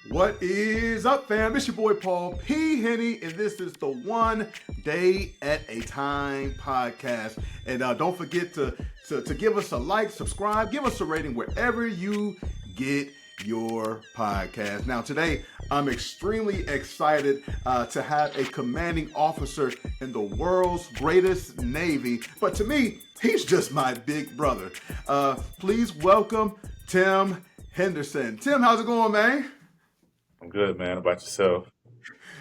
What is up, fam? It's your boy Paul P. Henny, and this is the One Day at a Time podcast. And don't forget to give us a like, subscribe, give us a rating wherever you get your podcast. Now, today, I'm extremely excited to have a commanding officer in the world's greatest Navy. But to me, he's just my big brother. Please welcome Tim Henderson. Tim, how's it going, man? I'm good, man. How about yourself?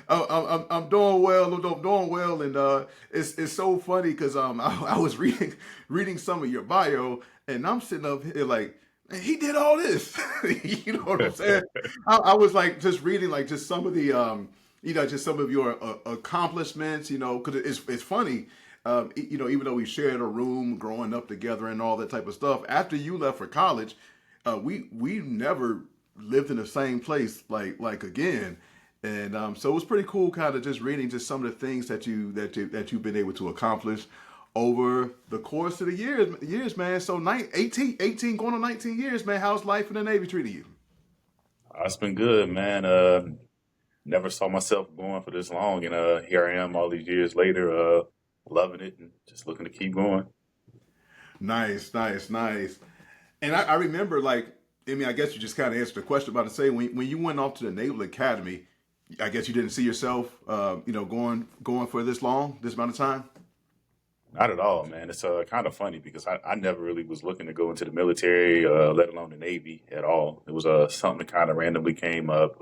I'm doing well. I'm doing well, and it's so funny because I was reading some of your bio, and I'm sitting up here like, man, he did all this. You know what I'm saying? I was like just reading like just some of the just some of your accomplishments. Because it's funny. Even though we shared a room growing up together and all that type of stuff, after you left for college, we never lived in the same place like again, and so it was pretty cool, kind of just reading just some of the things that you've been able to accomplish over the course of the years, man. So 18 going on 19 years, man. How's life in the Navy treating you? It's been good, man. Never saw myself going for this long, and here I am all these years later, loving it and just looking to keep going. Nice, nice, nice. And I remember, like, I mean, I guess you just kind of answered the question about to say when you went off to the Naval Academy, I guess you didn't see yourself, going for this amount of time. Not at all, man. It's kind of funny because I never really was looking to go into the military, let alone the Navy at all. It was something that kind of randomly came up.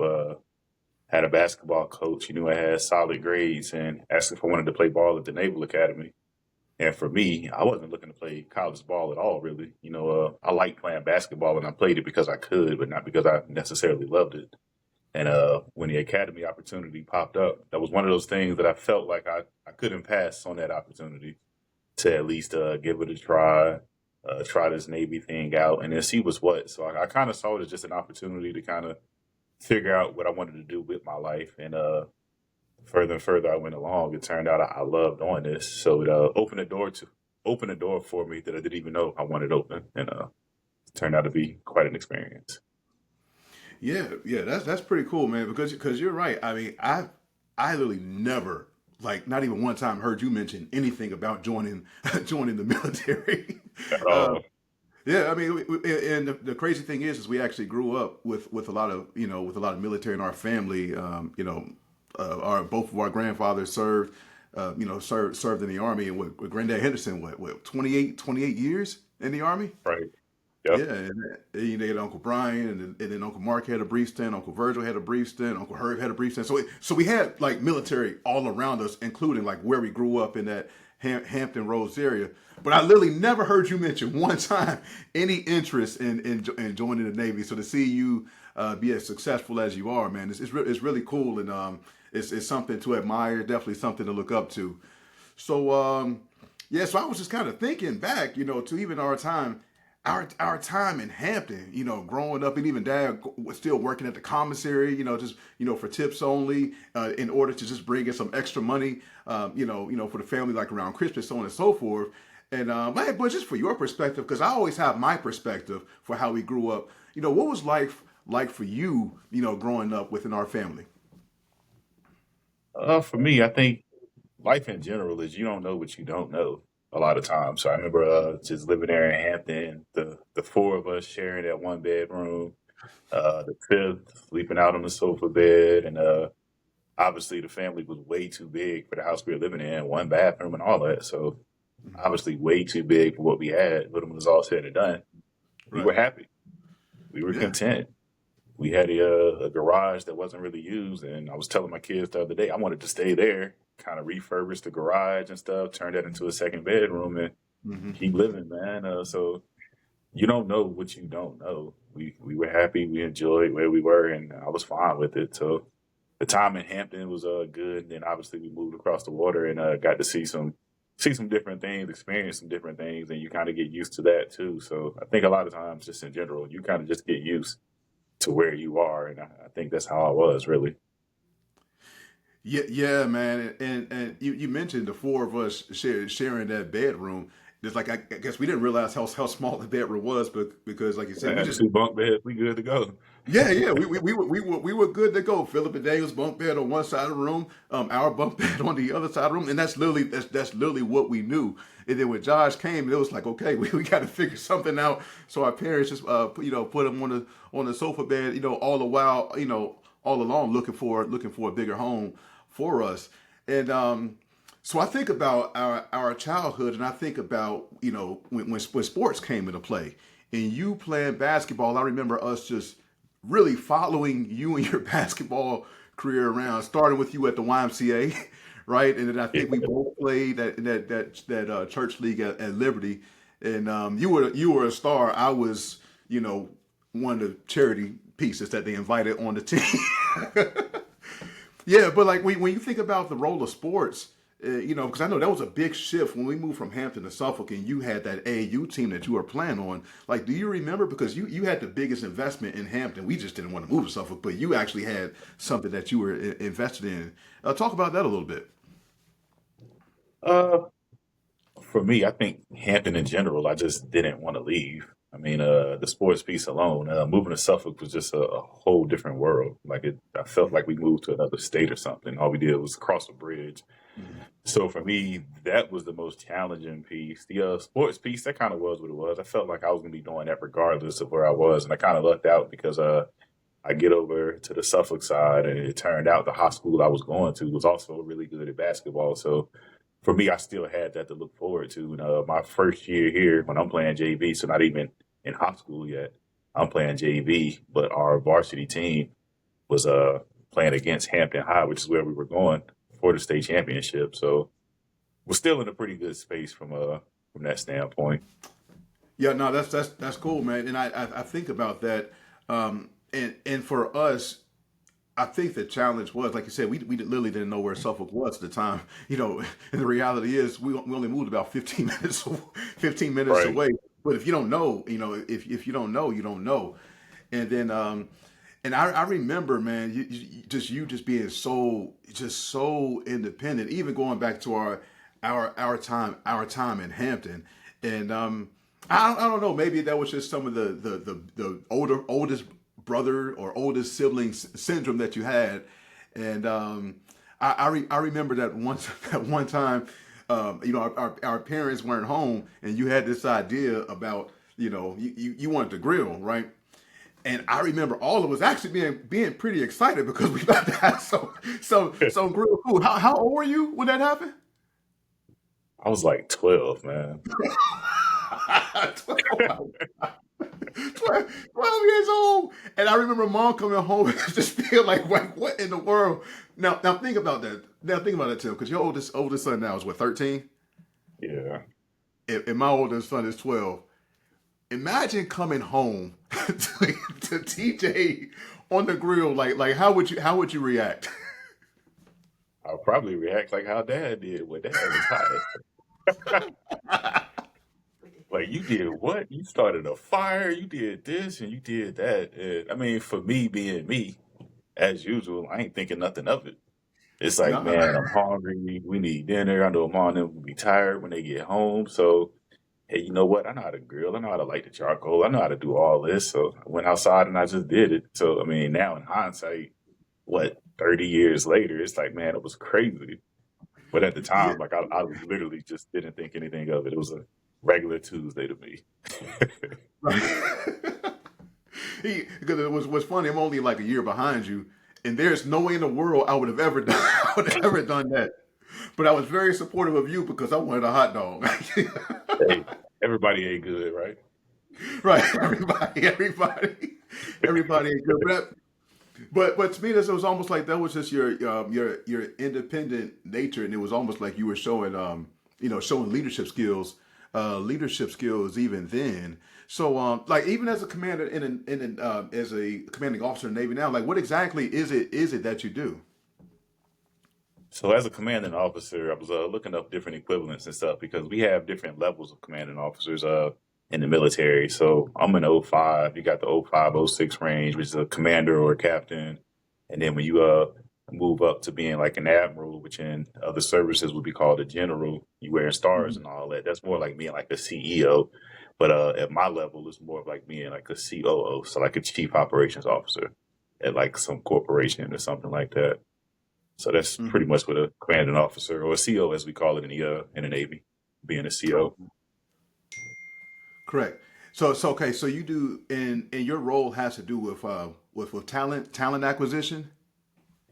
Had a basketball coach. He knew I had solid grades and asked if I wanted to play ball at the Naval Academy. And for me, I wasn't looking to play college ball at all, really. I liked playing basketball and I played it because I could, but not because I necessarily loved it. And when the academy opportunity popped up, that was one of those things that I felt like I couldn't pass on that opportunity to at least give it a try, try this Navy thing out, and then see what's what. So I kind of saw it as just an opportunity to kind of figure out what I wanted to do with my life. And further and further I went along, it turned out I loved doing this. So it opened a door for me that I didn't even know I wanted open, and it turned out to be quite an experience. Yeah, yeah, that's pretty cool, man. Because you're right. I mean, I literally never, like, not even one time heard you mention anything about joining joining the military. At Uh, all. yeah, I mean, and the crazy thing is we actually grew up with a lot of with a lot of military in our family. Our both of our grandfathers served, served in the army, and with Granddad Henderson, what 28 years in the army. Right. Yeah, Yep. and they had Uncle Brian, and then Uncle Mark had a brief stint, Uncle Virgil had a brief stint, Uncle Herb had a brief stint. So we had like military all around us, including like where we grew up in that Hampton Roads area. But I literally never heard you mention one time any interest in joining the Navy. So to see you be as successful as you are, man, it's really cool, and it's something to admire, definitely something to look up to. So yeah, so I was just kind of thinking back, to even our time in Hampton, growing up, and even Dad was still working at the commissary, just for tips only, in order to just bring in some extra money, for the family, like around Christmas, so on and so forth. And but just for your perspective, because I always have my perspective for how we grew up. What was life like for you, growing up within our family? For me, I think life in general is you don't know what you don't know a lot of times. So I remember just living there in Hampton, the four of us sharing that one bedroom, the fifth sleeping out on the sofa bed, and obviously the family was way too big for the house we were living in, one bathroom and all that. So obviously way too big for what we had. But when it was all said and done, we Right. were happy. We were Yeah. content. We had a garage that wasn't really used, and I was telling my kids the other day I wanted to stay there, kind of refurbish the garage and stuff, turn that into a second bedroom, and Hmm. keep living, man. So you don't know what you don't know. We were happy, we enjoyed where we were, and I was fine with it. So the time in Hampton was good. And then obviously we moved across the water and got to see some different things, experience some different things, and you kind of get used to that too. So I think a lot of times, just in general, you kind of just get used to where you are, and I think that's how I was really. Yeah, yeah, man, and you mentioned the four of us sharing that bedroom. Just like I guess we didn't realize how small the bedroom was, but because like you said, we Man, just 2 bunk beds, we good to go. yeah, we were good to go. Philip and Daniel's bunk bed on one side of the room, our bunk bed on the other side of the room, and that's literally what we knew. And then when Josh came, it was like, okay, we got to figure something out. So our parents just put him on the sofa bed, all the while, all along looking for a bigger home for us. And so I think about our childhood, and I think about when sports came into play, and you playing basketball. I remember us just really following you and your basketball career around, starting with you at the YMCA, right? And then I Yeah. think we both played that church league at Liberty, and you were a star. I was, one of the charity pieces that they invited on the team. Yeah, but like when you think about the role of sports, because I know that was a big shift when we moved from Hampton to Suffolk, and you had that AAU team that you were playing on. Like, do you remember? Because you had the biggest investment in Hampton. We just didn't want to move to Suffolk, but you actually had something that you were invested in. Talk about that a little bit. Uh, for me, I think Hampton in general, I just didn't want to leave. I mean, the sports piece alone, moving to Suffolk was just a whole different world. I felt like we moved to another state or something. All we did was cross a bridge. Mhm. So for me, that was the most challenging piece. The sports piece, that kind of was what it was. I felt like I was going to be doing that regardless of where I was, and I kind of lucked out because I get over to the Suffolk side, and it turned out the high school I was going to was also really good at basketball. So for me, I still had that to look forward to. And, my first year here, when I'm playing JV, so not even in high school yet, I'm playing JV, but our varsity team was playing against Hampton High, which is where we were going for the state championship. So we're still in a pretty good space from that standpoint. Yeah, no, that's cool, man. And I think about that, and for us, I think the challenge was, like you said, we literally didn't know where Suffolk was at the time, And the reality is, we only moved about 15 minutes, 15 minutes Right. away. But if you don't know, if you don't know, you don't know. And then, and I remember, man, you just being so independent, even going back to our time in Hampton, and I don't know, maybe that was just some of the oldest brother or oldest sibling syndrome that you had, and I remember that once that one time, our parents weren't home, and you had this idea about you wanted to grill, right? And I remember all of us actually being pretty excited because we about to have some grilled food. How old were you when that happened? I was like 12, man. 12, 12 years old. And I remember mom coming home and just feel like, what in the world? Now think about that. Now think about that, Tim, because your oldest son now is what, 13? Yeah. And my oldest son is 12. Imagine coming home to TJ on the grill. Like how would you react? I'll probably react like how dad did when dad was high. Like, you did what? You started a fire, you did this, and you did that. And, I mean, for me being me, as usual, I ain't thinking nothing of it. It's like, Nah. man, I'm hungry. We need dinner. I know mom and them will be tired when they get home. So, hey, you know what? I know how to grill. I know how to light the charcoal. I know how to do all this. So I went outside and I just did it. So, I mean, now in hindsight, what, 30 years later, it's like, man, it was crazy. But at the Yeah. time, like, I literally just didn't think anything of it. It was a regular Tuesday to me. Right. Because it was funny. I'm only like a year behind you, and there's no way in the world I would have ever done I would have ever done that. But I was very supportive of you because I wanted a hot dog. Hey, everybody ain't good, right? Right, everybody ain't good. But to me, this was almost like that was just your independent nature, and it was almost like you were showing showing leadership skills even then. So like even as a commander as a commanding officer in the Navy now, like what exactly is it that you do? So as a commanding officer, I was looking up different equivalents and stuff because we have different levels of commanding officers in the military. So I'm an O 05. You got the O 05, O 06 range, which is a commander or a captain. And then when you move up to being like an admiral, which in other services would be called a general. You wearing stars Mhm. and all that. That's more like being like a CEO. But at my level, it's more of like being like a COO, so like a chief operations officer at like some corporation or something like that. So that's pretty Mhm. much what a commanding officer or a CO, as we call it in the Navy, being a CO. Correct. So okay. So you do, and your role has to do with talent acquisition.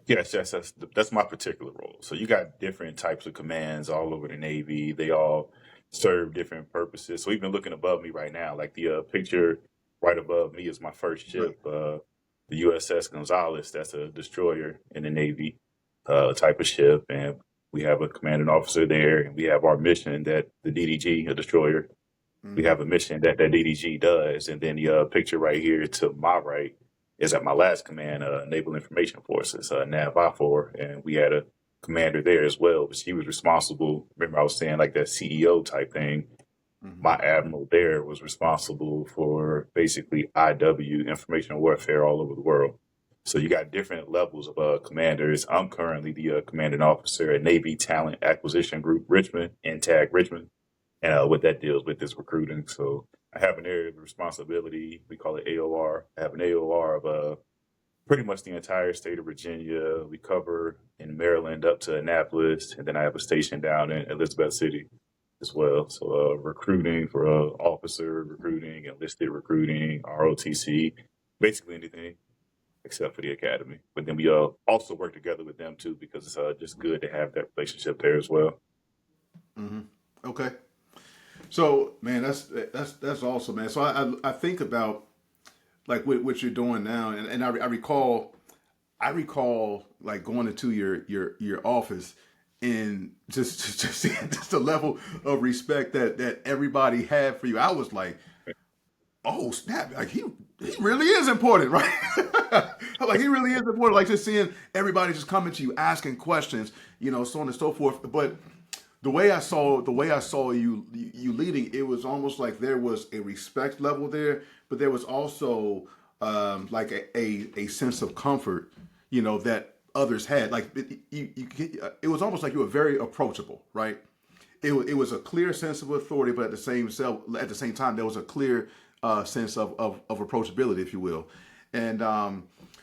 Yes, that's my particular role. So you got different types of commands all over the Navy. They all serve different purposes. So even looking above me right now, like the picture right above me is my first Right. ship, the USS Gonzalez. That's a destroyer in the Navy type of ship, and we have a commanding officer there, and we have our mission that the DDG, a destroyer, we Hmm. have a mission that DDG does, and then the picture right here to my right is at my last command, Naval Information Forces, NAVI-4, and we had a commander there as well, but she was responsible. Remember, I was saying like that CEO type thing. Hmm. My admiral there was responsible for basically IW, information warfare, all over the world. So you got different levels of commanders. I'm currently the commanding officer at Navy Talent Acquisition Group Richmond, NTAG Richmond, and what that deals with is recruiting. So I have an area of responsibility. We call it AOR. I have an AOR of pretty much the entire state of Virginia. We cover in Maryland up to Annapolis, and then I have a station down in Elizabeth City as well. So recruiting for officer recruiting, enlisted recruiting, ROTC, basically anything except for the academy. But then we also work together with them too because it's just good to have that relationship there as well. Hmm. Okay. So man, that's awesome, man. So I think about like what you're doing now, and I recall like going into your office and just seeing just the level of respect that everybody had for you. I was like, oh snap! Like he really is important, right? Like he really is important. Like just seeing everybody just coming to you, asking questions, so on and so forth. But the way I saw you leading, it was almost like there was a respect level there, but there was also like a sense of comfort, that others had. Like it was almost like you were very approachable, right? It was a clear sense of authority, but at the same time, there was a clear sense of approachability, if you will. And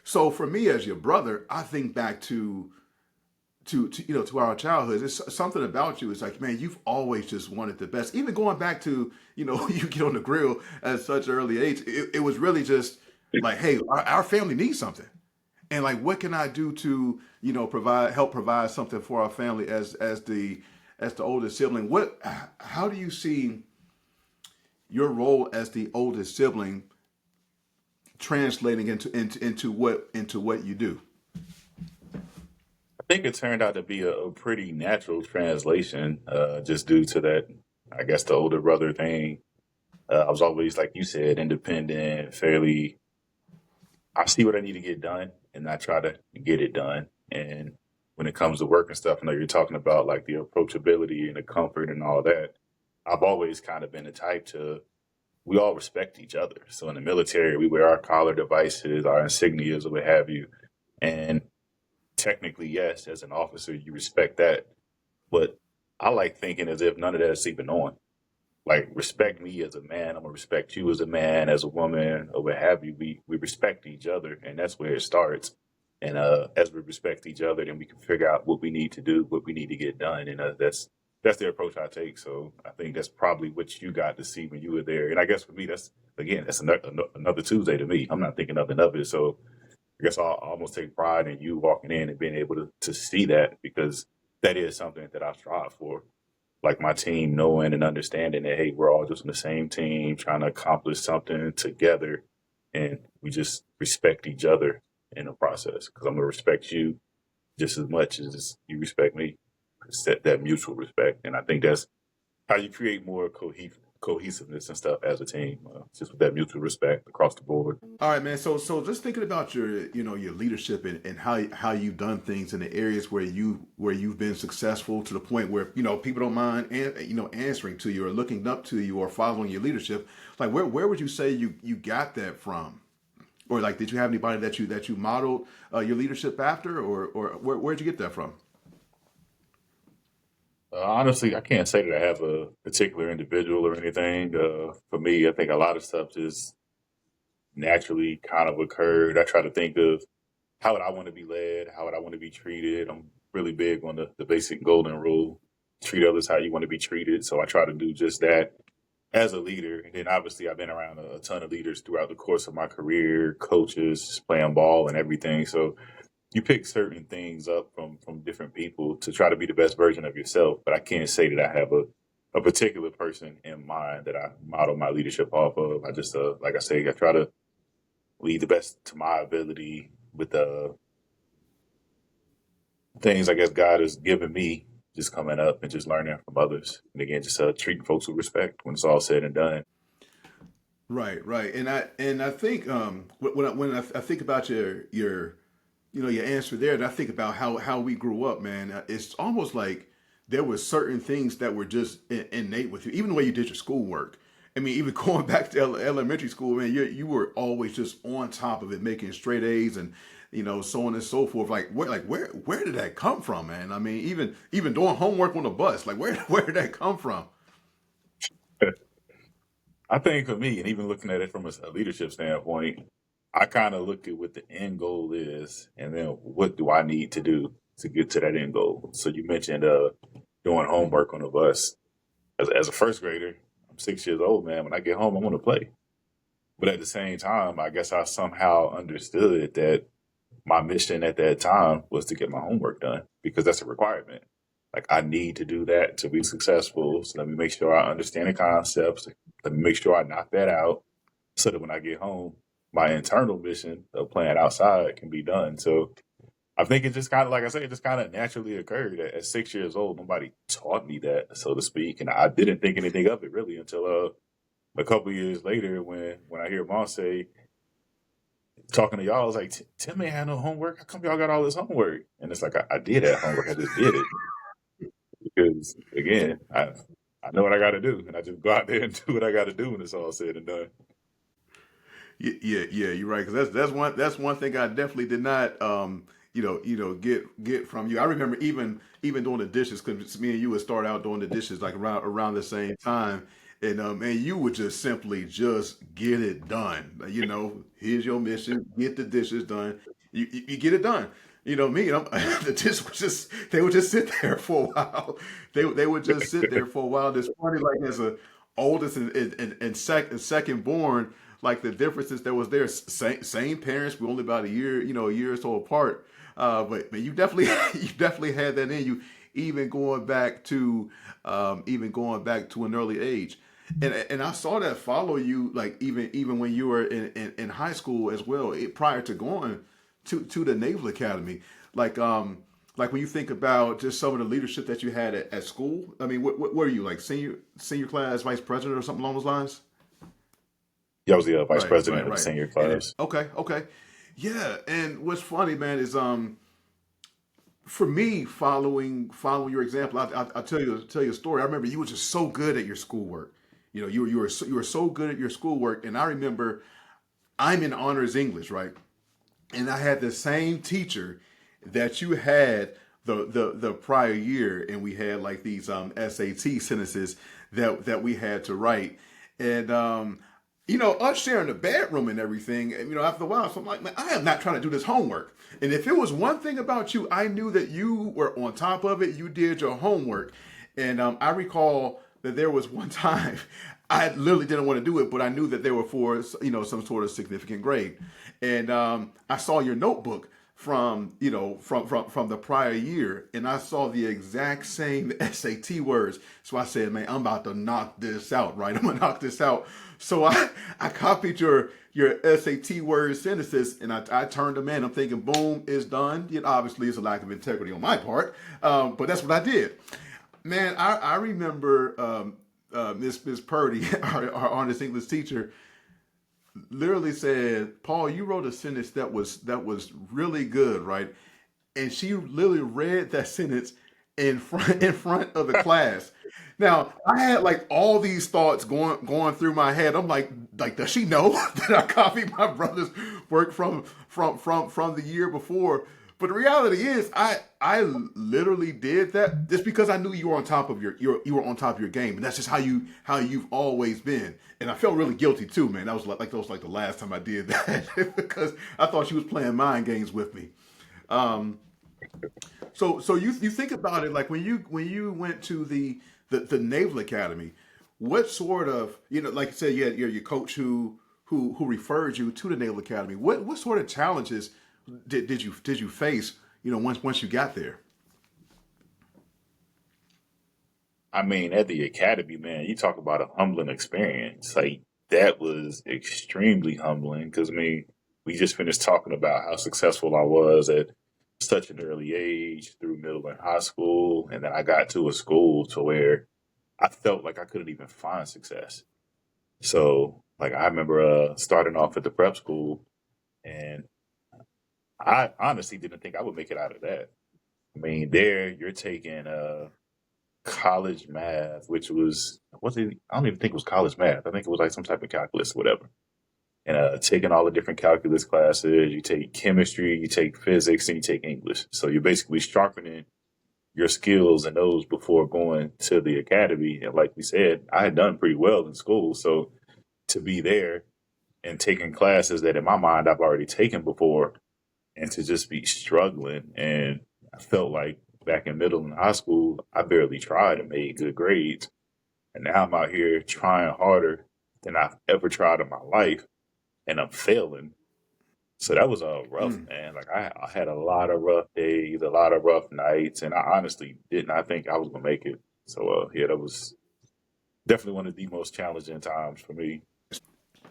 so for me as your brother, I think back to our childhoods. It's something about you. It's like, man, you've always just wanted the best. Even going back to you get on the grill at such an early age, it was really just like, hey, our family needs something, and like, what can I do to help provide something for our family as the oldest sibling? How do you see your role as the oldest sibling translating into what you do? I think it turned out to be a pretty natural translation, just due to that, I guess, the older brother thing. I was always, like you said, independent, fairly. I see what I need to get done, and I try to get it done. And when it comes to work and stuff, I know you're talking about like the approachability and the comfort and all that. I've always kind of been the type to, we all respect each other. So in the military, we wear our collar devices, our insignias, or what have you. And technically, yes, as an officer, you respect that. But I like thinking as if none of that is even on. Like, respect me as a man. I'm gonna respect you as a man, as a woman, or what have you. We respect each other, and that's where it starts. And as we respect each other, then we can figure out what we need to do, what we need to get done, and that's the approach I take. So I think that's probably what you got to see when you were there. And I guess for me, that's another Tuesday to me. I'm not thinking nothing of it. So I guess I'll almost take pride in you walking in and being able to see that, because that is something that I strive for. Like my team knowing and understanding that, hey, we're all just on the same team trying to accomplish something together, and we just respect each other in the process. Because I'm going to respect you just as much as you respect me. Set that mutual respect. And I think that's how you create more cohesiveness and stuff as a team, just with that mutual respect across the board. All right, man. So just thinking about your leadership and how you've done things in the areas where you've been successful to the point where people don't mind answering to you or looking up to you or following your leadership. Like where would you say you got that from? or like did you have anybody that you modeled your leadership after, or where'd you get that from? Honestly, I can't say that I have a particular individual or anything. For me, I think a lot of stuff just naturally kind of occurred. I try to think of how would I want to be led? How would I want to be treated? I'm really big on the basic golden rule: treat others how you want to be treated. So I try to do just that as a leader. And then obviously I've been around a ton of leaders throughout the course of my career, coaches, playing ball and everything. So you pick certain things up from different people to try to be the best version of yourself. But I can't say that I have a particular person in mind that I model my leadership off of. I just, like I say, I try to lead the best to my ability with the things I guess God has given me, just coming up and just learning from others. And again, just treating folks with respect when it's all said and done. Right, right, and I think when I think about your your answer there, and I think about how we grew up, man, it's almost like there were certain things that were just innate with you, even the way you did your schoolwork. I mean, even going back to elementary school, man, you were always just on top of it, making straight A's and so on and so forth. Where did that come from, man? I mean, even doing homework on the bus, like where did that come from? I think for me, and even looking at it from a leadership standpoint, I kind of look at what the end goal is, and then what do I need to do to get to that end goal. So you mentioned doing homework on the bus. As a first grader, I'm 6 years old, man. When I get home, I want to play. But at the same time, I guess I somehow understood that my mission at that time was to get my homework done because that's a requirement. Like I need to do that to be successful. So let me make sure I understand the concepts. Let me make sure I knock that out so that when I get home, my internal mission of playing outside can be done. So I think it just kind of, like I say, it just kind of naturally occurred at 6 years old. Nobody taught me that, so to speak. And I didn't think anything of it really until a couple years later when I hear mom say, talking to y'all, I was like, Tim ain't had no homework. How come y'all got all this homework? And it's like, I did have homework. I just did it because, again, I know what I got to do. And I just go out there and do what I got to do when it's all said and done. Yeah, you're right. Because that's one thing I definitely did not get from you. I remember even doing the dishes because me and you would start out doing the dishes like around the same time, and you would just simply just get it done. Like, here's your mission: get the dishes done. You get it done. Me, the dishes they would just sit there for a while. They would just sit there for a while. It's funny, like as a oldest and second born, like the differences that was there. Same parents, we only about a year or so apart. But you definitely you definitely had that in you, even going back to an early age. And I saw that follow you, like even when you were in high school as well, prior to going to the Naval Academy. Like when you think about just some of the leadership that you had at school. I mean, what were you, like senior class vice president or something along those lines? Yeah, I was the vice Right, president right, of the right. senior And class. okay, yeah. And what's funny, man, is for me following your example, I'll tell you a story. I remember you were just so good at your schoolwork. You were so good at your schoolwork, and I remember I'm in honors English, right? And I had the same teacher that you had the prior year, and we had like these SAT sentences that we had to write, and us sharing the bedroom and everything. And, after a while, so I'm like, man, I am not trying to do this homework. And if it was one thing about you, I knew that you were on top of it. You did your homework, and I recall that there was one time I literally didn't want to do it, but I knew that they were for some sort of significant grade, and I saw your notebook from the prior year, and I saw the exact same SAT words. So I said, man, I'm about to knock this out, right? I'm gonna knock this out. So I copied your SAT word sentences, and I turned them in. I'm thinking, boom, it's done. Obviously, it's a lack of integrity on my part, but that's what I did. Man, I remember Miss Purdy, our honest English teacher, literally said, "Paul, you wrote a sentence that was really good, right?" And she literally read that sentence in front of the class. Now, I had like all these thoughts going through my head. I'm like, like, does she know that I copied my brother's work from the year before? But the reality is, I literally did that just because I knew you were on top of you were on top of your game, and that's just how you've always been. And I felt really guilty too, man. That was like the last time I did that because I thought she was playing mind games with me. Um, so you think about it, like when you went to the Naval Academy, what sort of, like you said, you had your coach who referred you to the Naval Academy. What sort of challenges did you face, once you got there? I mean, at the academy, man, you talk about a humbling experience. Like that was extremely humbling because I mean, we just finished talking about how successful I was at such an early age through middle and high school, and then I got to a school to where I felt like I couldn't even find success. So, like, I remember starting off at the prep school, and I honestly didn't think I would make it out of that. I mean, there you're taking college math, which was it? I don't even think it was college math. I think it was like some type of calculus or whatever. And taking all the different calculus classes, you take chemistry, you take physics, and you take English. So you're basically sharpening your skills in those before going to the academy. And like we said, I had done pretty well in school, so to be there and taking classes that in my mind I've already taken before, and to just be struggling. And I felt like back in middle and high school, I barely tried and made good grades. And now I'm out here trying harder than I've ever tried in my life, and I'm failing. So that was rough, Mm. man. Like I had a lot of rough days, a lot of rough nights, and I honestly did not think I was gonna make it. So yeah, that was definitely one of the most challenging times for me.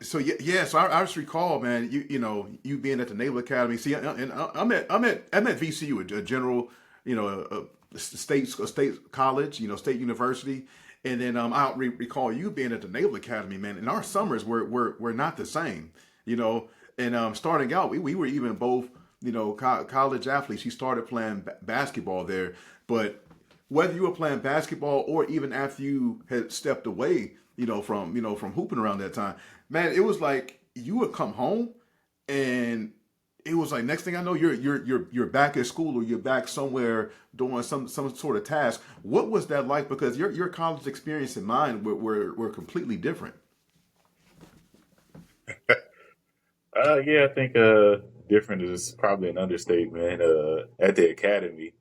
So yeah. So I just recall, man. You being at the Naval Academy. See, I'm at VCU, a general, a state college, state university. And then I recall you being at the Naval Academy, man. And our summers were not the same, you know. And starting out, we were even both, college athletes. You started playing basketball there, but whether you were playing basketball or even after you had stepped away, from hooping around that time, man, it was like you would come home and it was like next thing I know, you're back at school or you're back somewhere doing some sort of task. What was that like? Because your college experience and mine were completely different. Yeah, I think different is probably an understatement. At the academy,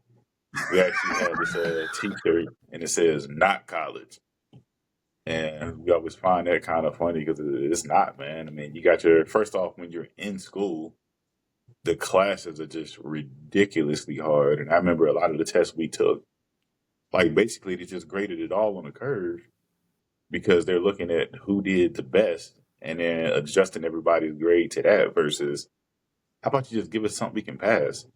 we actually had this T-shirt, and it says "not college," and we always find that kind of funny because it's not, man. I mean, you got your first off when you're in school, the classes are just ridiculously hard, and I remember a lot of the tests we took, like basically they just graded it all on a curve because they're looking at who did the best and then adjusting everybody's grade to that versus how about you just give us something we can pass?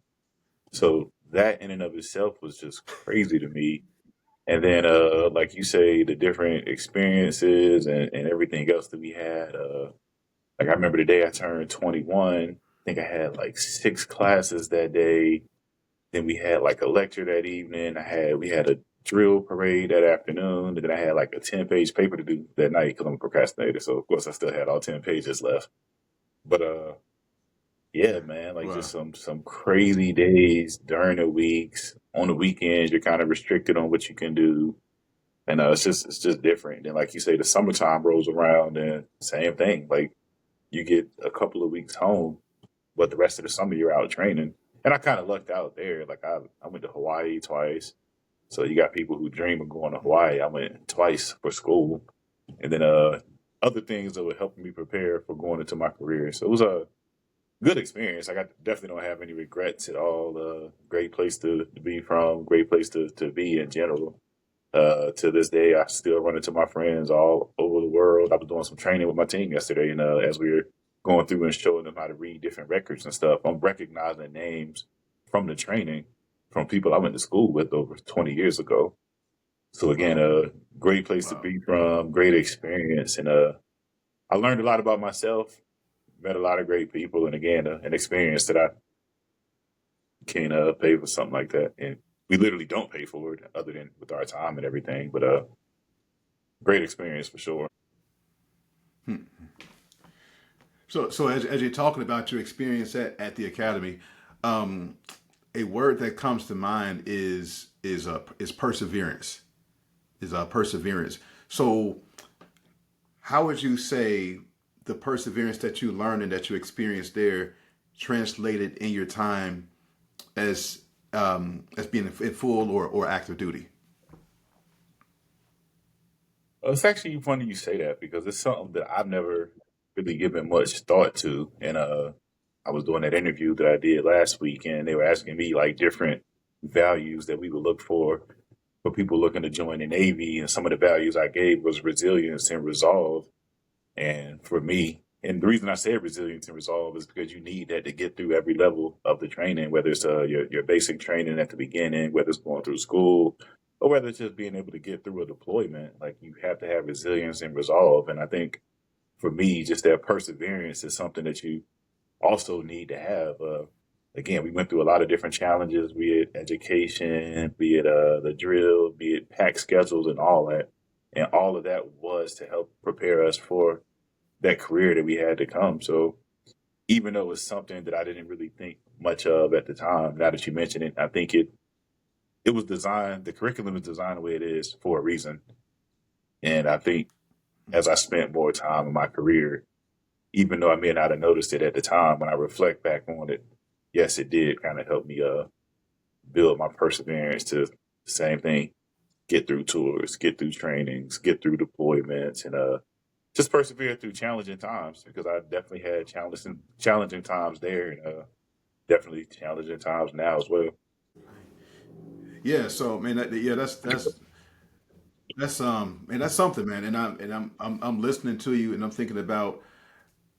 So that in and of itself was just crazy to me. And then, like you say, the different experiences and everything else that we had. Like I remember the day I turned 21. I think I had like six classes that day. Then we had like a lecture that evening. We had a drill parade that afternoon. And then I had like a 10-page paper to do that night because I'm a procrastinator. So of course I still had all 10 pages left. But yeah, man, like just Wow. some crazy days during the weeks. On the weekends, you're kind of restricted on what you can do, and it's just different. And like you say, the summertime rolls around, and same thing. Like you get a couple of weeks home, but the rest of the summer you're out training. And I kind of lucked out there. Like I went to Hawaii twice, so you got people who dream of going to Hawaii. I went twice for school, and then other things that were helping me prepare for going into my career. So it was a good experience. Like I definitely don't have any regrets at all. Great place to be from. Great place to be in general. To this day, I still run into my friends all over the world. I was doing some training with my team yesterday, and as we were going through and showing them how to read different records and stuff, I'm recognizing names from the training from people I went to school with over 20 years ago. So again, Wow. a great place to Wow. be from, great experience, and I learned a lot about myself, met a lot of great people, and again, an experience that I can't pay for something like that. And we literally don't pay for it other than with our time and everything. But great experience for sure. Hmm. So as you're talking about your experience at the academy, um, a word that comes to mind is perseverance. Is perseverance. So how would you say the perseverance that you learned and that you experienced there translated in your time as being in full or active duty? It's actually funny you say that because it's something that I've never really given much thought to. And I was doing that interview that I did last week, and they were asking me like different values that we would look for people looking to join the Navy. And some of the values I gave was resilience and resolve. And for me, and the reason I say resilience and resolve is because you need that to get through every level of the training, whether it's your basic training at the beginning, whether it's going through school, or whether it's just being able to get through a deployment. Like you have to have resilience and resolve. And I think for me, just that perseverance is something that you also need to have. Again, we went through a lot of different challenges, be it education, be it the drill, be it pack schedules and all that. And all of that was to help prepare us for that career that we had to come. So even though it's something that I didn't really think much of at the time, now that you mention it, I think it was designed, the curriculum is designed the way it is for a reason. And I think as I spent more time in my career, even though I may not have noticed it at the time, when I reflect back on it, yes, it did kind of help me build my perseverance to the same thing, get through tours, get through trainings, get through deployments, and just persevere through challenging times because I definitely had challenging times there and definitely challenging times now as well. Yeah. So man, yeah, that's man, that's something, man. And I'm listening to you, and I'm thinking about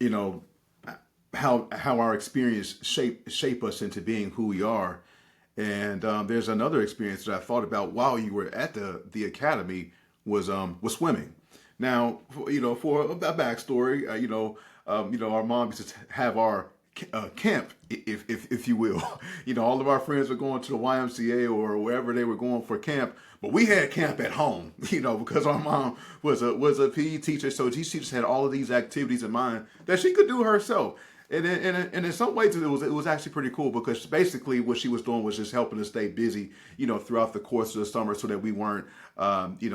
you know how our experience shape us into being who we are. And there's another experience that I thought about while you were at the academy was swimming. Now, for a backstory, our mom used to have our camp, if you will. All of our friends were going to the YMCA or wherever they were going for camp, but we had camp at home. Because our mom was a PE teacher, so she just had all of these activities in mind that she could do herself. And in some ways it was actually pretty cool because basically what she was doing was just helping us stay busy, throughout the course of the summer so that we weren't,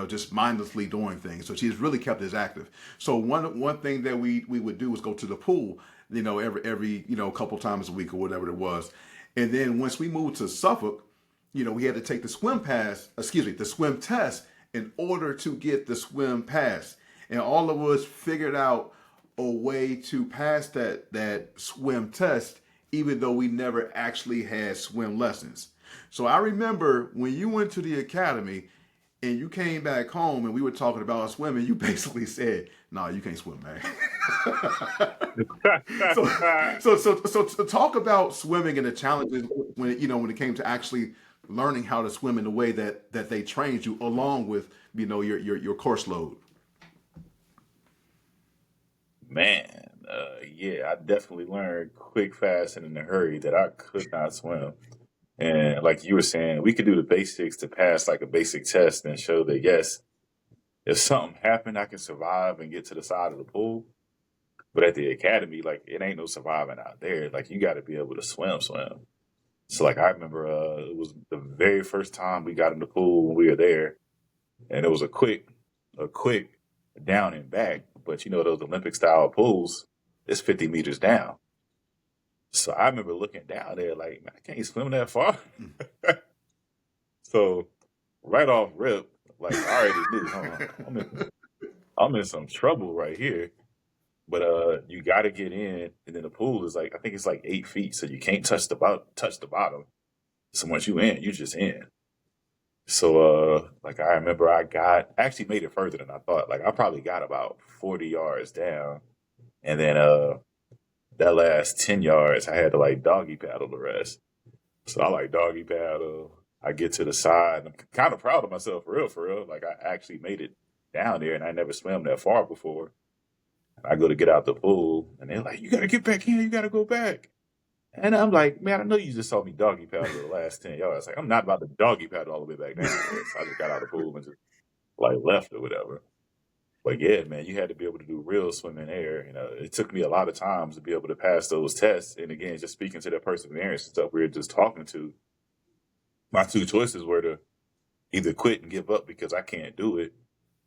just mindlessly doing things. So she's really kept us active. So one thing that we would do was go to the pool, every couple times a week or whatever it was. And then once we moved to Suffolk, we had to take the swim test in order to get the swim pass. And all of us figured out a way to pass that swim test, even though we never actually had swim lessons. So I remember when you went to the academy and you came back home and we were talking about swimming, you basically said, "No, you can't swim, man." so, so talk about swimming and the challenges when it came to actually learning how to swim in the way that they trained you, along with your course load. Man, yeah, I definitely learned quick, fast, and in a hurry that I could not swim. And like you were saying, we could do the basics to pass like a basic test and show that yes, if something happened, I can survive and get to the side of the pool. But at the academy, like it ain't no surviving out there. Like you got to be able to swim. So like I remember, it was the very first time we got in the pool when we were there, and it was a quick down and back. But those Olympic style pools, it's 50 meters down. So I remember looking down there like, man, I can't swim that far. So right off rip, like I already knew, I'm in some trouble right here. But you got to get in, and then the pool is like I think it's like 8 feet, so you can't touch the bottom. So once you in, you just in. So like I remember actually made it further than I thought. Like I probably got about 40 yards down, and then that last 10 yards I had to like doggy paddle the rest. So I like doggy paddle. I get to the side. I'm kind of proud of myself for real. Like I actually made it down there, and I never swam that far before. I go to get out the pool, and they're like, "You got to get back in. You got to go back." And I'm like, "Man, I know you just saw me doggy paddle the last 10 yards. Like, I'm not about to doggy paddle all the way back down there." So I just got out of the pool and just like left or whatever. But yeah, man, you had to be able to do real swim in air. You know, it took me a lot of times to be able to pass those tests. And again, just speaking to that perseverance and stuff we were just talking to, my two choices were to either quit and give up because I can't do it,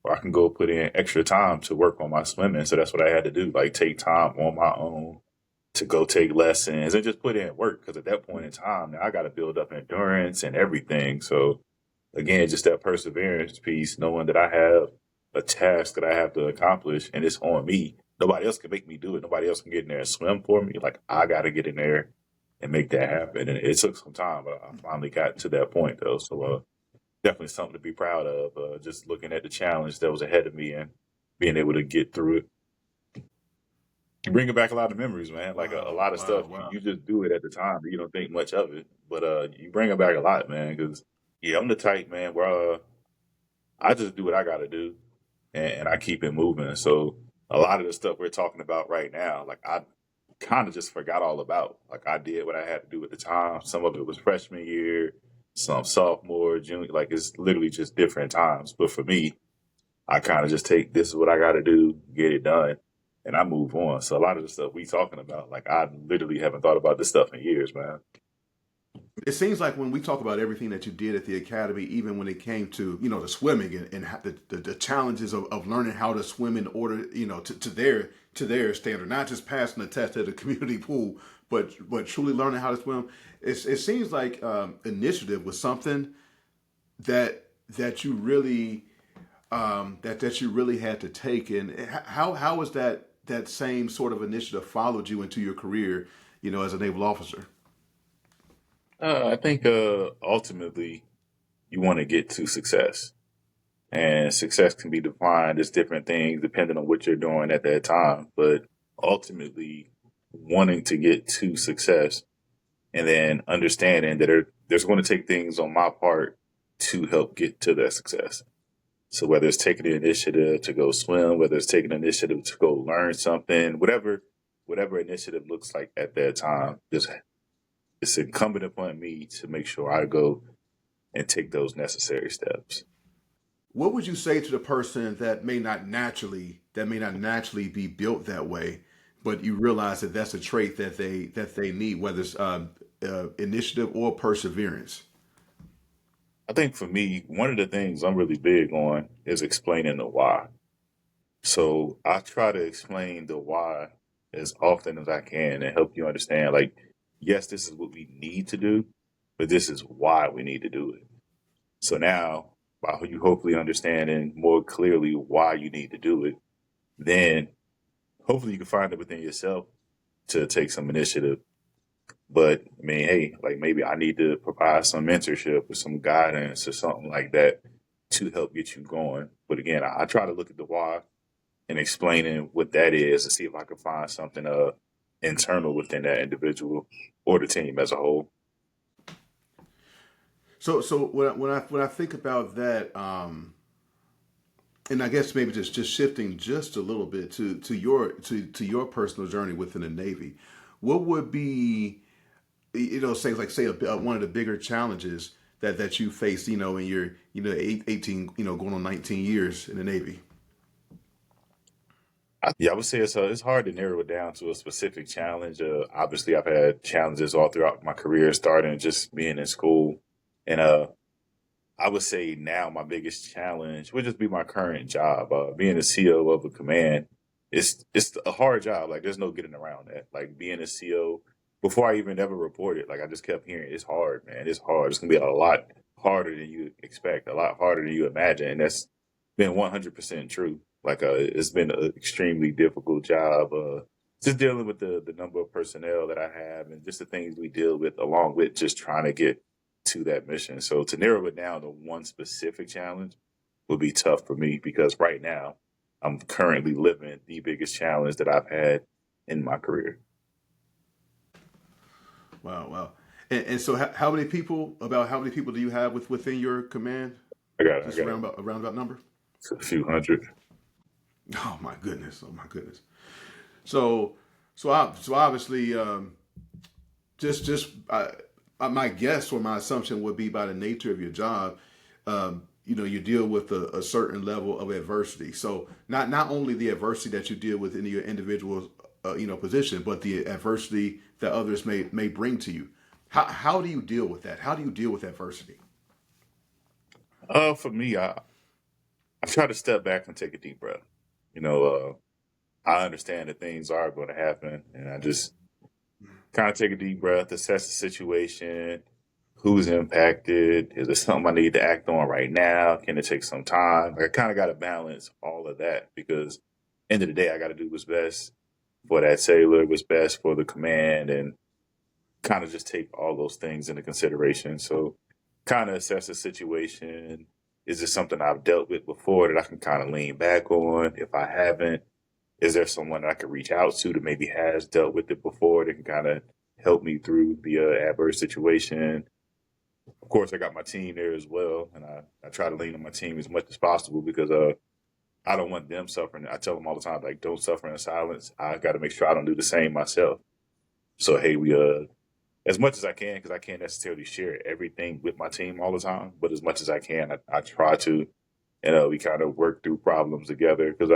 or I can go put in extra time to work on my swimming. So that's what I had to do, like take time on my own to go take lessons and just put in work. Because at that point in time, now I got to build up endurance and everything. So again, just that perseverance piece, knowing that I have a task that I have to accomplish and it's on me. Nobody else can make me do it. Nobody else can get in there and swim for me. Like I got to get in there and make that happen. And it took some time, but I finally got to that point though. So definitely something to be proud of. Just looking at the challenge that was ahead of me and being able to get through it. Bringing back a lot of memories, man. Like a Wow, lot of wow, stuff, wow. you just do it at the time, but you don't think much of it. But you bring it back a lot, man. Because yeah, I'm the type, man, where I just do what I got to do, and I keep it moving. So a lot of the stuff we're talking about right now, like I kind of just forgot all about. Like I did what I had to do at the time. Some of it was freshman year, some sophomore, junior. Like it's literally just different times. But for me, I kind of just take this is what I got to do, get it done, and I move on. So a lot of the stuff we talking about, like I literally haven't thought about this stuff in years, man. It seems like when we talk about everything that you did at the academy, even when it came to the swimming and the challenges of learning how to swim in order to their standard, not just passing the test at a community pool, but truly learning how to swim. It seems like initiative was something that you really that you really had to take. And how was that same sort of initiative followed you into your career, as a naval officer? I think ultimately you want to get to success. And success can be defined as different things depending on what you're doing at that time. But ultimately, wanting to get to success and then understanding that there's going to take things on my part to help get to that success. So whether it's taking the initiative to go swim, whether it's taking the initiative to go learn something, whatever initiative looks like at that time, just it's incumbent upon me to make sure I go and take those necessary steps. What would you say to the person that may not naturally be built that way, but you realize that that's a trait that they need, whether it's initiative or perseverance? I think for me, one of the things I'm really big on is explaining the why. So I try to explain the why as often as I can and help you understand, like, yes, this is what we need to do, but this is why we need to do it. So now, by you hopefully understanding more clearly why you need to do it, then hopefully you can find it within yourself to take some initiative. But I mean, hey, like maybe I need to provide some mentorship or some guidance or something like that to help get you going. But again, I try to look at the why and explaining what that is to see if I can find something internal within that individual or the team as a whole. So when I think about that, and I guess maybe just shifting just a little bit to your personal journey within the Navy, what would be one of the bigger challenges that you faced, in your 18, going on 19 years in the Navy? Yeah, I would say it's hard to narrow it down to a specific challenge. Obviously, I've had challenges all throughout my career, starting just being in school, and I would say now my biggest challenge would just be my current job. Being a CO of a command, it's a hard job. Like there's no getting around that. Like being a CO before I even ever reported, like I just kept hearing it's hard, man. It's hard. It's gonna be a lot harder than you expect, a lot harder than you imagine, and that's been 100% true. Like it's been an extremely difficult job. Just dealing with the number of personnel that I have and just the things we deal with, along with just trying to get to that mission. So to narrow it down to one specific challenge would be tough for me because right now I'm currently living the biggest challenge that I've had in my career. Wow, wow. And so how many people do you have within your command? I Just got a roundabout number? a few hundred. Oh my goodness! Oh my goodness! So so obviously, just my guess or my assumption would be by the nature of your job, you deal with a certain level of adversity. So not only the adversity that you deal with in your individual position, but the adversity that others may bring to you. How do you deal with that? How do you deal with adversity? For me, I try to step back and take a deep breath. You know, I understand that things are going to happen, and I just kind of take a deep breath, assess the situation, who's impacted, is it something I need to act on right now? Can it take some time? Like, I kind of got to balance all of that because end of the day, I got to do what's best for that sailor, what's best for the command, and kind of just take all those things into consideration. So kind of assess the situation. Is this something I've dealt with before that I can kind of lean back on? If I haven't, is there someone that I could reach out to that maybe has dealt with it before that can kind of help me through the adverse situation? Of course, I got my team there as well, and I try to lean on my team as much as possible because I don't want them suffering. I tell them all the time, like, don't suffer in silence. I got to make sure I don't do the same myself. So, hey, we as much as I can, because I can't necessarily share everything with my team all the time, but as much as I can, I try to. And we kind of work through problems together because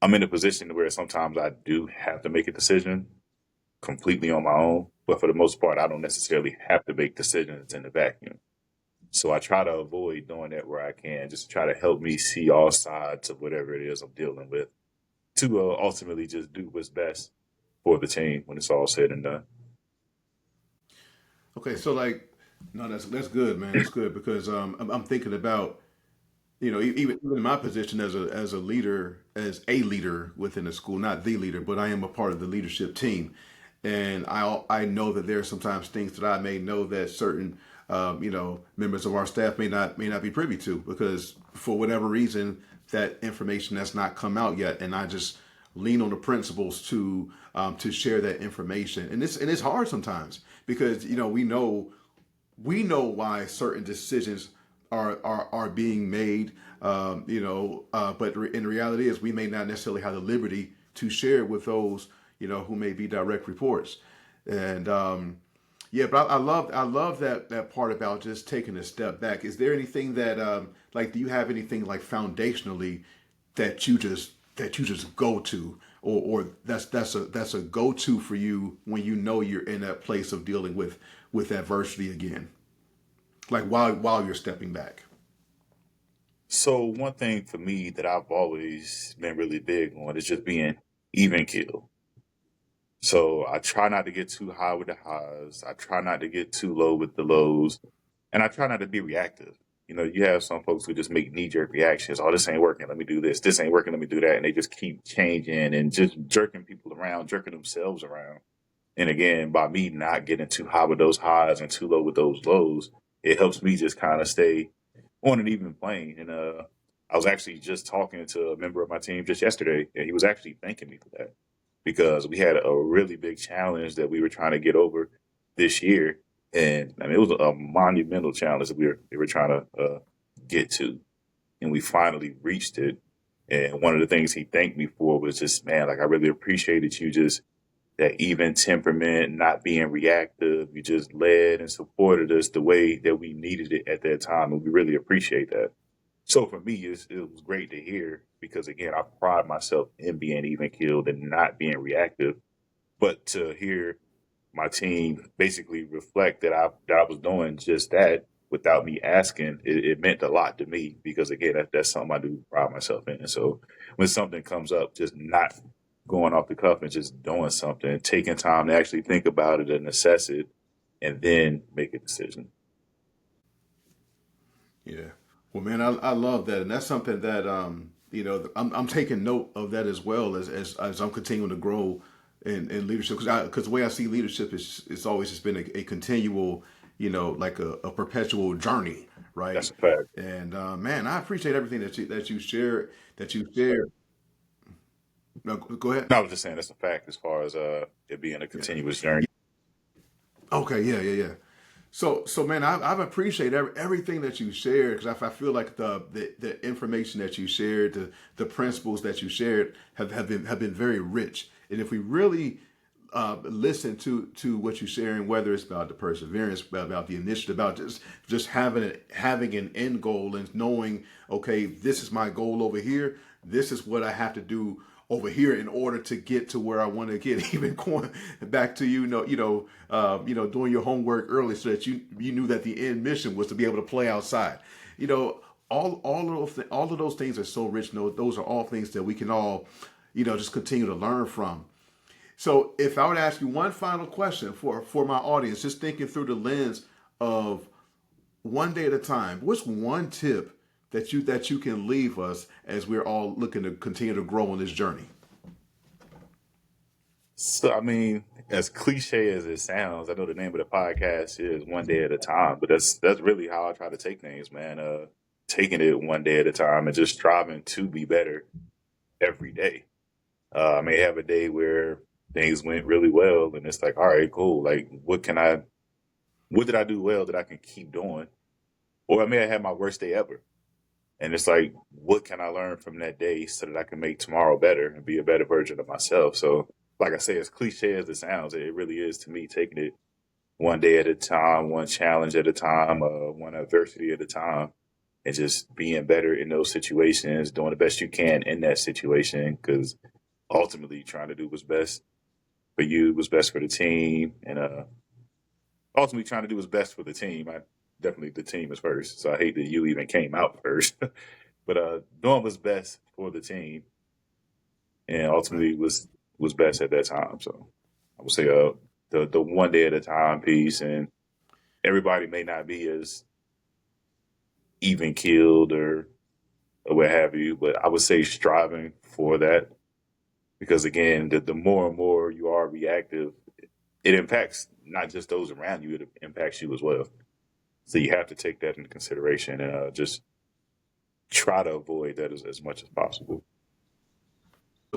I'm in a position where sometimes I do have to make a decision completely on my own, but for the most part, I don't necessarily have to make decisions in the vacuum. So I try to avoid doing that where I can, just try to help me see all sides of whatever it is I'm dealing with to ultimately just do what's best for the team when it's all said and done. Okay, so like, no, that's good, man. That's good because I'm thinking about even in my position as a leader, as a leader within the school, not the leader, but I am a part of the leadership team, and I know that there are sometimes things that I may know that certain members of our staff may not be privy to because for whatever reason that information has not come out yet, and I just lean on the principals to share that information, and it's hard sometimes because we know why certain decisions are being made. But in reality is we may not necessarily have the liberty to share with those who may be direct reports. And yeah, but I love that part about just taking a step back. Is there anything that like do you have anything like foundationally that you just go to, or that's a go to for you when you're in that place of dealing with adversity again, like while you're stepping back. So one thing for me that I've always been really big on is just being even keel. So I try not to get too high with the highs. I try not to get too low with the lows. And I try not to be reactive. You have some folks who just make knee jerk reactions. Oh, this ain't working. Let me do this. This ain't working. Let me do that. And they just keep changing and just jerking people around, jerking themselves around. And again, by me not getting too high with those highs and too low with those lows, it helps me just kind of stay on an even plane. And I was actually just talking to a member of my team just yesterday, and he was actually thanking me for that because we had a really big challenge that we were trying to get over this year. And I mean, it was a monumental challenge that we were trying to get to, and we finally reached it. And one of the things he thanked me for was just, man, like I really appreciated you just that even temperament, not being reactive. You just led and supported us the way that we needed it at that time, and we really appreciate that. So for me, it was great to hear because again, I pride myself in being even keeled and not being reactive. But to hear my team basically reflect that I was doing just that without me asking, it meant a lot to me because again, that's something I do pride myself in. And so when something comes up, just not going off the cuff and just doing something, taking time to actually think about it and assess it, and then make a decision. Yeah. Well, man, I love that, and that's something that I'm taking note of that as well as I'm continuing to grow in leadership because the way I see leadership is it's always just been a continual like a perpetual journey, That's right? a fact. And man, I appreciate everything that you share. No, go ahead. No, I was just saying that's a fact as far as it being a Yeah. continuous journey. Okay. Yeah. Yeah. Yeah. So man, I've appreciated everything that you shared because I feel like the information that you shared, the principles that you shared have been very rich. And if we really listen to what you're sharing, whether it's about the perseverance, about the initiative, about just having an end goal and knowing, okay, this is my goal over here. This is what I have to do over here in order to get to where I want to get. Even going back to doing your homework early so that you knew that the end mission was to be able to play outside. All of those things are so rich. Those are all things that we can all, just continue to learn from. So if I would ask you one final question for my audience, just thinking through the lens of one day at a time, what's one tip that you can leave us as we're all looking to continue to grow on this journey? So, I mean, as cliche as it sounds, I know the name of the podcast is One Day at a Time, but that's really how I try to take things, man. Taking it one day at a time and just striving to be better every day. I may have a day where things went really well and it's like, all right, cool. Like, what did I do well that I can keep doing? Or I may have had my worst day ever. And it's like, what can I learn from that day so that I can make tomorrow better and be a better version of myself? So, like I say, as cliche as it sounds, it really is to me taking it one day at a time, one challenge at a time, one adversity at a time, and just being better in those situations, doing the best you can in that situation, because ultimately trying to do what's best for you, what's best for the team, and ultimately trying to do what's best for the team. Definitely the team is first, so I hate that you even came out first. But doing what's best for the team, and ultimately was best at that time. So I would say the one day at a time piece, and everybody may not be as even keeled or what have you, but I would say striving for that, because again, the more and more you are reactive, it impacts not just those around you, it impacts you as well. So you have to take that into consideration and just try to avoid that as much as possible.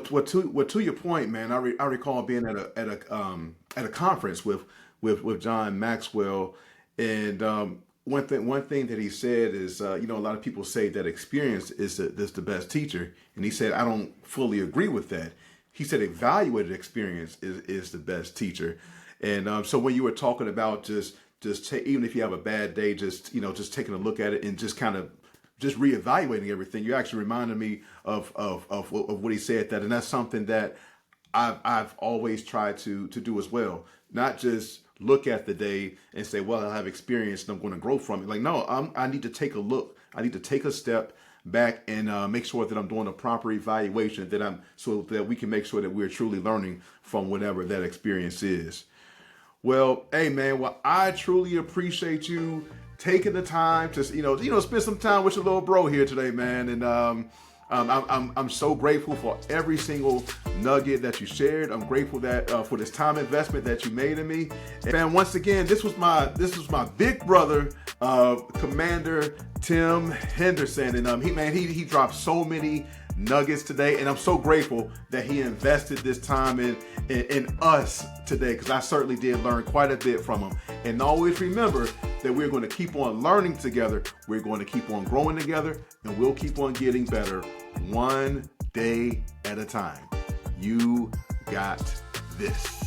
What to your point, man? I recall being at a conference with John Maxwell, and one thing that he said is, a lot of people say that experience is the best teacher, and he said I don't fully agree with that. He said evaluated experience is the best teacher, and so when you were talking about just even if you have a bad day, just taking a look at it and just kind of just reevaluating everything, you actually reminded me of what he said, and that's something that I've always tried to do as well. Not just look at the day and say, well, I have experience and I'm going to grow from it. Like, no, I need to take a look. I need to take a step back and make sure that I'm doing a proper evaluation, so that we can make sure that we're truly learning from whatever that experience is. Well, hey man, I truly appreciate you taking the time to spend some time with your little bro here today, man. And I'm so grateful for every single nugget that you shared. I'm grateful that for this time investment that you made in me. And once again, this was my big brother, Commander Tim Henderson, and he dropped so many nuggets today, and I'm so grateful that he invested this time in us today, because I certainly did learn quite a bit from him. And always remember that we're going to keep on learning together, we're going to keep on growing together, and we'll keep on getting better one day at a time. You got this.